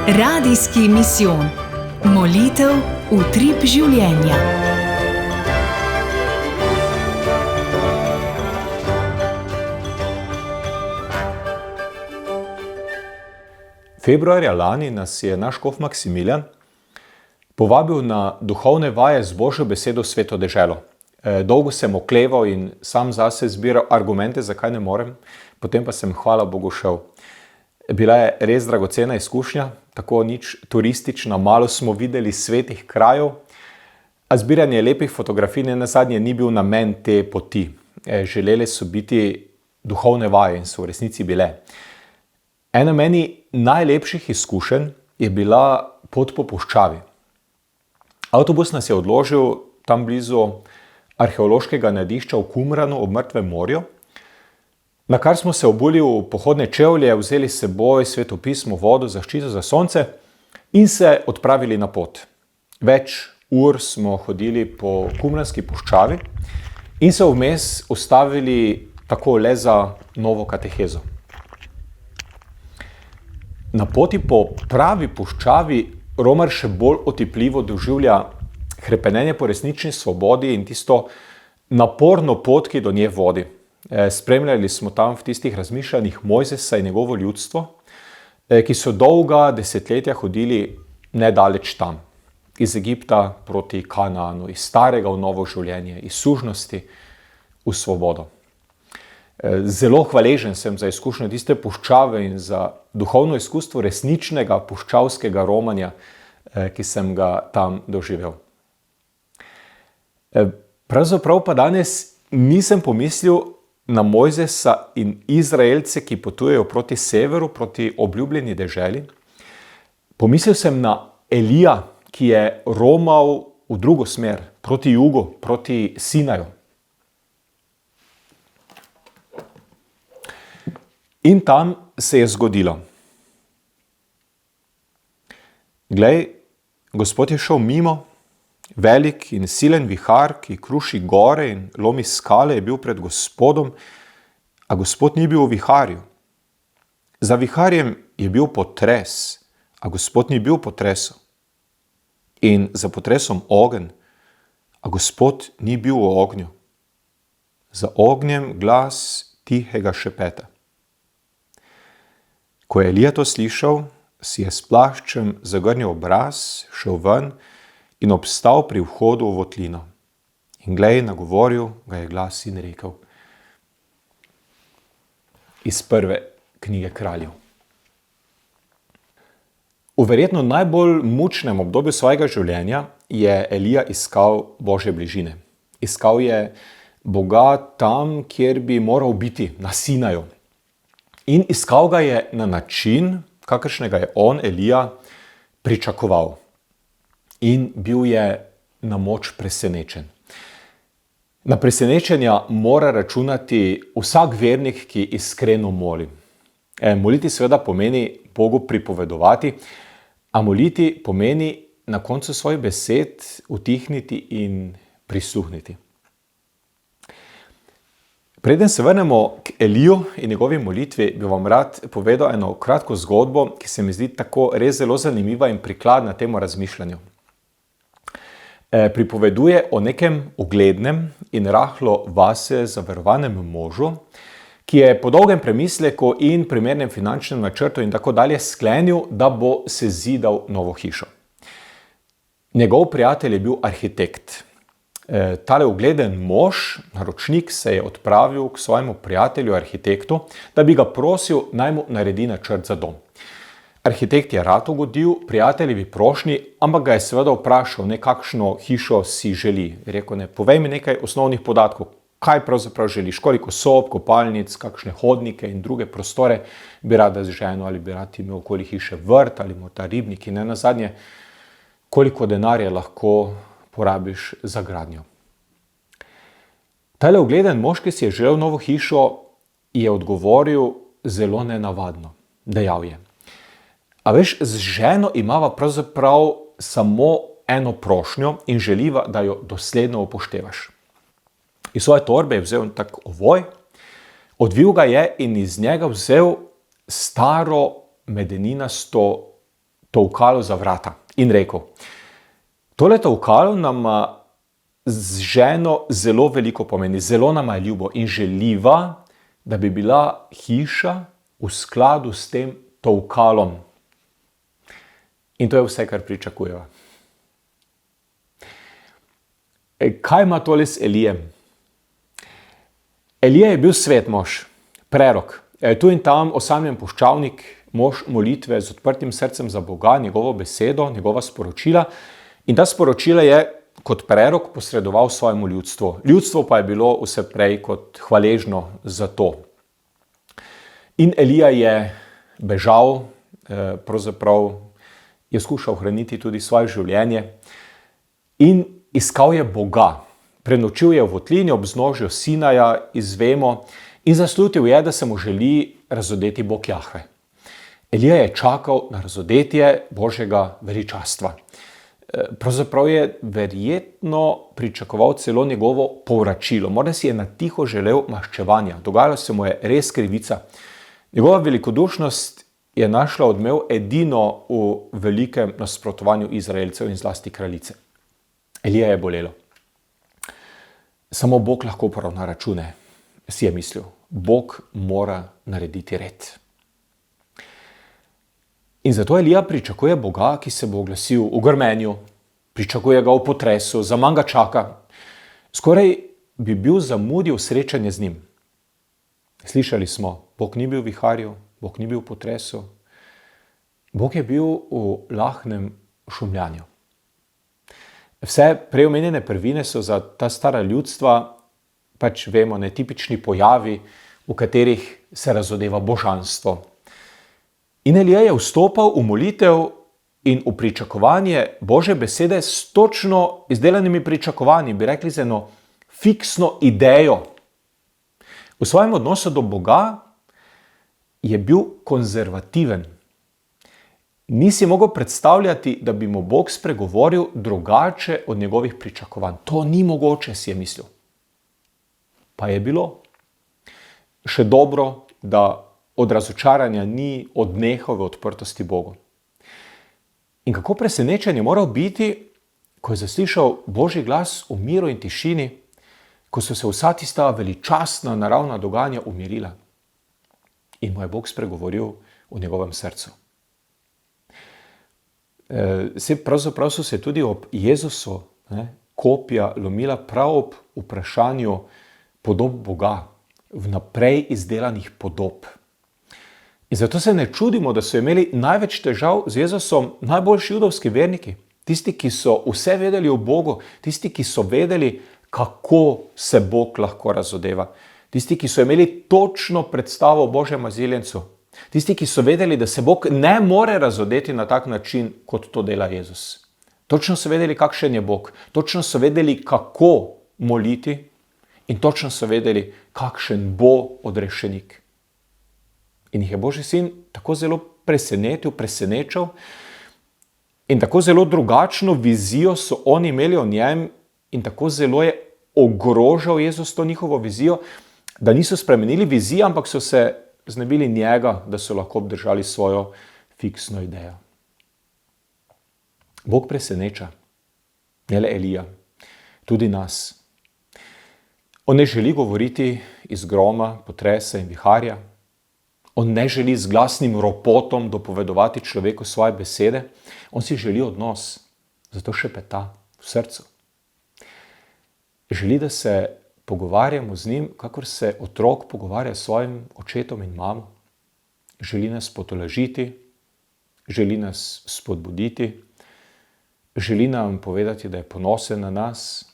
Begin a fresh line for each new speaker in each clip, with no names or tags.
Radijski misijon. Molitev utrip življenja.
Februarja lani nas je naš škof Maksimilijan povabil na duhovne vaje z Božjo besedo v Sveto deželo. Dolgo sem okleval in sam zase zbiral argumente, zakaj ne morem, potem pa sem, hvala Bogu, šel. Bila je res dragocena izkušnja, tako nič turistična, malo smo videli svetih krajev, a zbiranje lepih fotografij nenazadnje ni bil namen te poti. Želele so biti duhovne vaje in so v resnici bile. Ena meni najlepših izkušenj je bila pot po puščavi. Avtobus nas je odložil tam blizu arheološkega najdišča v Qumranu ob Mrtvem morju, na kar smo se obuli v pohodne čevlje, vzeli s seboj Sveto pismo, vodo, zaščito za sonce in se odpravili na pot. Več ur smo hodili po Qumranski puščavi in se vmes ustavili tako le za novo katehezo. Na poti po pravi puščavi romar še bolj otipljivo doživlja hrepenenje po resnični svobodi in tisto naporno pot, ki do nje vodi. Spremljali smo tam v tistih razmišljanjih Mojzesa in njegovo ljudstvo, ki so dolga desetletja hodili nedaleč tam. Iz Egipta proti Kanaanu, iz starega v novo življenje, iz sužnosti v svobodo. Zelo hvaležen sem za izkušnjo tiste puščave in za duhovno izkustvo resničnega puščavskega romanja, ki sem ga tam doživel. Pravzaprav pa danes nisem pomislil na Mojzesa in Izraelce, ki potujejo proti severu, proti obljubljeni deželi. Pomislil sem na Elija, ki je romal v drugo smer, proti jugu, proti Sinaju. In tam se je zgodilo. Glej, Gospod je šel mimo, velik in silen vihar, ki kruši gore in lomi skale, je bil pred Gospodom, a Gospod ni bil v viharju. Za viharjem je bil potres, a Gospod ni bil v potresu. In za potresom ogenj, a Gospod ni bil v ognju. Za ognjem glas tihega šepeta. Ko je Elija to slišal, si je s plaščem zagrnil obraz, šel ven in obstal pri vhodu v votlino. In glej, nagovoril ga je glas in rekel. Iz prve knjige Kraljev. V verjetno najbolj mučnem obdobju svojega življenja je Elija iskal Božje bližine. Iskal je Boga tam, kjer bi moral biti, na Sinaju. In iskal ga je na način, kakršnega je on, Elija, pričakoval. In bil je na moč presenečen. Na presenečenja mora računati vsak vernik, ki iskreno moli. Moliti seveda pomeni Bogu pripovedovati, a moliti pomeni na koncu svojih besed utihniti in prisluhniti. Preden se vrnemo k Eliju in njegovi molitvi, bi vam rad povedal eno kratko zgodbo, ki se mi zdi tako res zelo zanimiva in prikladna temu razmišljanju. Pripoveduje o nekem uglednem in rahlo vase zaverovanem možu, ki je po dolgem premisleku in primernem finančnem načrtu in tako dalje sklenil, da bo sezidal novo hišo. Njegov prijatelj je bil arhitekt. Tale ugleden mož, naročnik, se je odpravil k svojemu prijatelju, arhitektu, da bi ga prosil, naj mu naredi načrt za dom. Arhitekt je rad ugodil prijateljevi prošnji, ampak ga je seveda vprašal, kakšno hišo si želi. Rekel, povej mi nekaj osnovnih podatkov, kaj pravzaprav želiš, koliko sob, kopalnic, kakšne hodnike in druge prostore bi rad z ženo, ali bi rad imel okoli hiše vrt ali morda ribnik in nenazadnje, koliko denarja lahko porabiš za gradnjo. Tale ugleden mož, ki si je želel novo hišo, je odgovoril zelo nenavadno. Dejal je. A veš, z ženo imava pravzaprav samo eno prošnjo in želiva, da jo dosledno upoštevaš. Iz svoje torbe je vzel tak ovoj, odvil ga je in iz njega vzel staro medeninasto tolkalo za vrata in rekel: tole tolkalo nama z ženo zelo veliko pomeni, zelo nama je ljubo in želiva, da bi bila hiša v skladu s tem tolkalom. In to je vse, kar pričakujeva. Kaj ima tole s Elijem? Elija je bil svet mož, prerok. Tu in tam osamljen puščavnik, mož molitve z odprtim srcem za Boga, njegovo besedo, njegova sporočila. In ta sporočila je kot prerok posredoval svojemu ljudstvu. Ljudstvo pa je bilo vse prej kot hvaležno za to. In Elija je bežal, pravzaprav je skušal ohraniti tudi svoje življenje in iskal je Boga. Prenočil je v votlini ob vznožju Sinaja, izvemo, in zaslutil je, da se mu želi razodeti Bog Jahve. Elija je čakal na razodetje Božjega veličastva. Pravzaprav je verjetno pričakoval celo njegovo povračilo. Morda si je na tiho želel maščevanja. Dogajalo se mu je res krivica. Njegova velikodušnost je našla odmev edino v velikem nasprotovanju Izraelcev in zlasti kraljice. Elija je bolelo. Samo Bog lahko poravna račune, si je mislil. Bog mora narediti red. In zato Elija pričakuje Boga, ki se bo oglasil v grmenju, pričakuje ga v potresu, zaman ga čaka. Skoraj bi bil zamudil srečanje z njim. Slišali smo, Bog ni bil v viharju, Bog ni bil v potresu. Bog je bil v lahnem šumljanju. Vse preomenjene prvine so za ta stara ljudstva, pač vemo, netipični pojavi, v katerih se razodeva božanstvo. In Elija je vstopal v molitev in v pričakovanje Božje besede s točno izdelanimi pričakovanji, bi rekli z eno fiksno idejo. V svojem odnosu do Boga je bil konzervativen. Ni si mogel predstavljati, da bi mu Bog spregovoril drugače od njegovih pričakovanj. To ni mogoče, si je mislil. Pa je bilo. Še dobro, da od razočaranja ni odnehal v odprtosti Bogu. In kako presenečen je moral biti, ko je zaslišal Božji glas v miru in tišini, ko so se vsa tista veličastna naravna dogajanja umirila. In mu je Bog spregovoril v njegovem srcu. Pravzaprav so se tudi ob Jezusu kopja lomila prav ob vprašanju podob Boga, vnaprej izdelanih podob. In zato se ne čudimo, da so imeli največ težav z Jezusom najboljši judovski verniki. Tisti, ki so vse vedeli o Bogu, tisti, ki so vedeli, kako se Bog lahko razodeva. Tisti, ki so imeli točno predstavo o Božjem aziljencu. Tisti, ki so vedeli, da se Bog ne more razodeti na tak način, kot to dela Jezus. Točno so vedeli, kakšen je Bog. Točno so vedeli, kako moliti. In točno so vedeli, kakšen bo odrešenik. In jih je Božji sin tako zelo presenečal in tako zelo drugačno vizijo so oni imeli o njem in tako zelo je ogrožal Jezus to njihovo vizijo, da niso spremenili vizije, ampak so se znebili njega, da so lahko obdržali svojo fiksno idejo. Bog preseneča, ne le Elija, tudi nas. On ne želi govoriti iz groma, potresa in viharja. On ne želi z glasnim ropotom dopovedovati človeku svoje besede. On si želi odnos, zato šepeta v srcu. Želi, da se pogovarjamo z njim, kakor se otrok pogovarja s svojim očetom in mamo. Želi nas potolažiti, želi nas spodbuditi, želi nam povedati, da je ponosen na nas,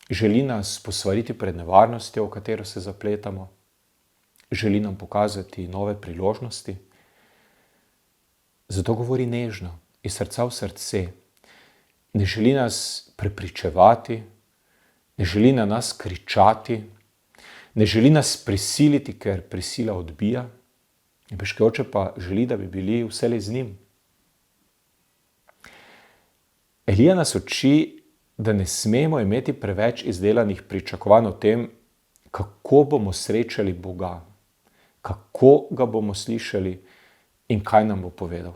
želi nas posvariti pred nevarnostjo, v katero se zapletamo, želi nam pokazati nove priložnosti. Zato govori nežno, iz srca v srce. Ne želi nas prepričevati, ne želi na nas kričati, ne želi nas prisiliti, ker prisila odbija. Nebeški Oče pa želi, da bi bili vselej z njim. Elija nas uči, da ne smemo imeti preveč izdelanih pričakovanj o tem, kako bomo srečali Boga, kako ga bomo slišali in kaj nam bo povedal.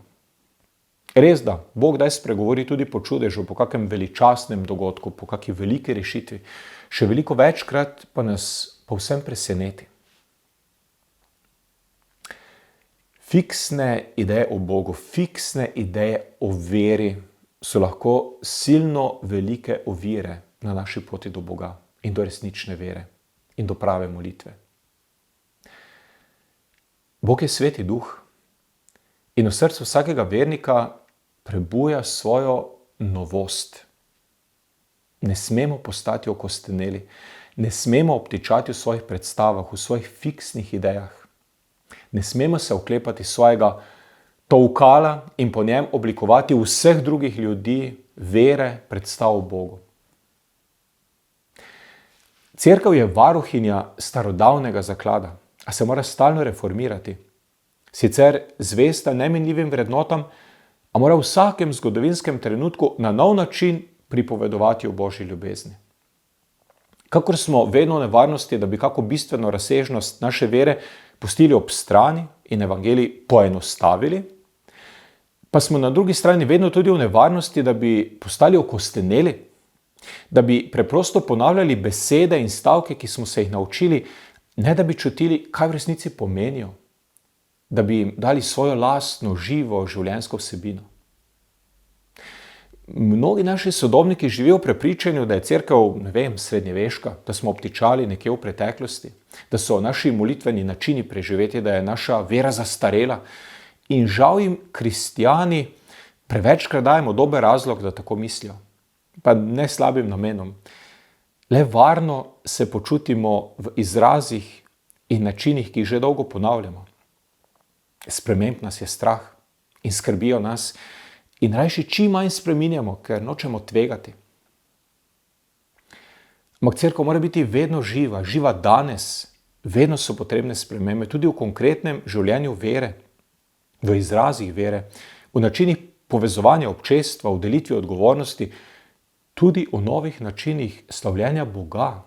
Res da, Bog daj spregovori tudi po čudežu, po kakem veličastnem dogodku, po kakšni veliki rešitvi. Še veliko večkrat pa nas povsem preseneti. Fiksne ideje o Bogu, fiksne ideje o veri so lahko silno velike ovire na naši poti do Boga in do resnične vere in do prave molitve. Bog je Sveti Duh in v srcu vsakega vernika prebuja svojo novost. Ne smemo postati okosteneli, ne smemo obtičati v svojih predstavah, v svojih fiksnih idejah. Ne smemo se oklepati svojega tolkala in po njem oblikovati vseh drugih ljudi, vere, predstav o Bogu. Cerkev je varuhinja starodavnega zaklada, a se mora stalno reformirati. Sicer zvesta neminljivim vrednotam, a mora v vsakem zgodovinskem trenutku na nov način pripovedovati o Božji ljubezni. Kakor smo vedno v nevarnosti, da bi kako bistveno razsežnost naše vere pustili ob strani in evangelij poenostavili, pa smo na drugi strani vedno tudi v nevarnosti, da bi postali okosteneli, da bi preprosto ponavljali besede in stavke, ki smo se jih naučili, ne da bi čutili, kaj v resnici pomenijo, da bi jim dali svojo lastno, živo, življenjsko vsebino. Mnogi naši sodobniki živijo v prepričanju, da je cerkev, srednjeveška, da smo obtičali nekje v preteklosti, da so naši molitveni načini preživeti, da je naša vera zastarela. In žal jim kristjani prevečkrat dajemo dober razlog, da tako mislijo. Pa ne slabim namenom. Le varno se počutimo v izrazih in načinih, ki jih že dolgo ponavljamo. Sprememb nas je strah in skrbijo nas in rajši čim manj spreminjamo, ker nočemo tvegati. Ampak cerkev mora biti vedno živa, živa danes. Vedno so potrebne spremembe, tudi v konkretnem življenju vere, v izrazih vere, v načinih povezovanja občestva, v delitvi odgovornosti, tudi v novih načinih slavljenja Boga,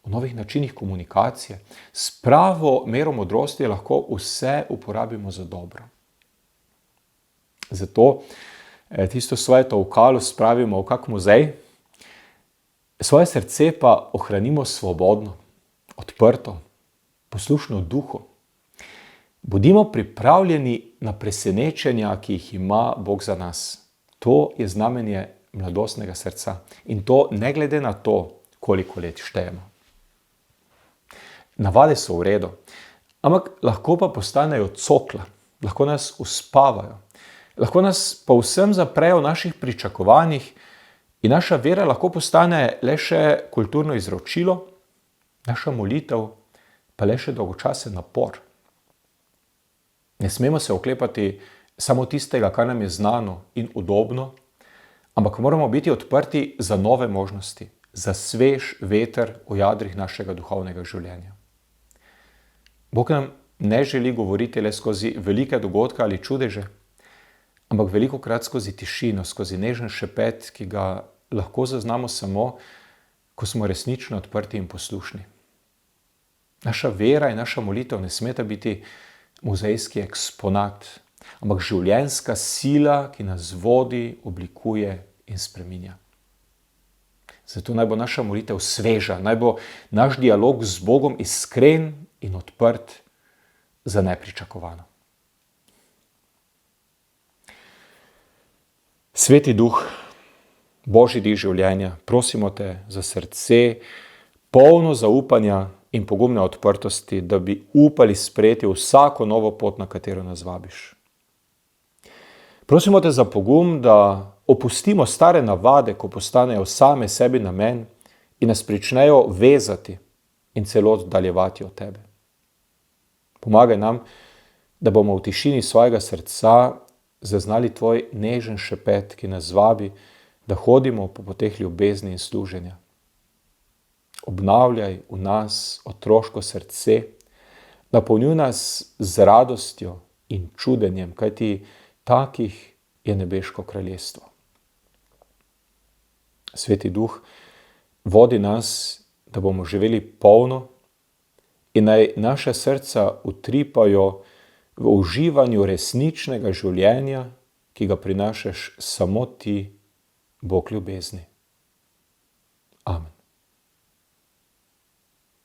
v novih načinih komunikacije. S pravo mero modrosti lahko vse uporabimo za dobro. Zato tisto svoje tolkalo spravimo v kak muzej, svoje srce pa ohranimo svobodno, odprto, poslušno duhu. Bodimo pripravljeni na presenečenja, ki jih ima Bog za nas. To je znamenje mladostnega srca in to ne glede na to, koliko let štejemo. Navade so v redu, ampak lahko pa postanejo cokla, lahko nas uspavajo, lahko nas povsem zaprejo v naših pričakovanjih in naša vera lahko postane le še kulturno izročilo, naša molitev pa le še dolgočasen napor. Ne smemo se oklepati samo tistega, kar nam je znano in udobno, ampak moramo biti odprti za nove možnosti, za svež veter v jadrih našega duhovnega življenja. Bog nam ne želi govoriti le skozi velike dogodke ali čudeže, ampak velikokrat skozi tišino, skozi nežen šepet, ki ga lahko zaznamo samo, ko smo resnično odprti in poslušni. Naša vera in naša molitev ne smeta biti muzejski eksponat, ampak življenjska sila, ki nas vodi, oblikuje in spreminja. Zato naj bo naša molitev sveža, naj bo naš dialog z Bogom iskren in odprt za nepričakovano. Sveti Duh, Božji dih življenja, prosimo te za srce, polno zaupanja in pogumne odprtosti, da bi upali sprejeti vsako novo pot, na katero nas vabiš. Prosimo te za pogum, da opustimo stare navade, ko postanejo same sebi namen in nas pričnejo vezati in celo oddaljevati od tebe. Pomagaj nam, da bomo v tišini svojega srca zaznali tvoj nežen šepet, ki nas vabi, da hodimo po poteh ljubezni in služenja. Obnavljaj v nas otroško srce, napolnjuj nas z radostjo in čudenjem, kajti takih je nebeško kraljestvo. Sveti Duh, vodi nas, da bomo živeli polno in naj naša srca utripajo v uživanju resničnega življenja, ki ga prinašaš samo ti, Bog ljubezni.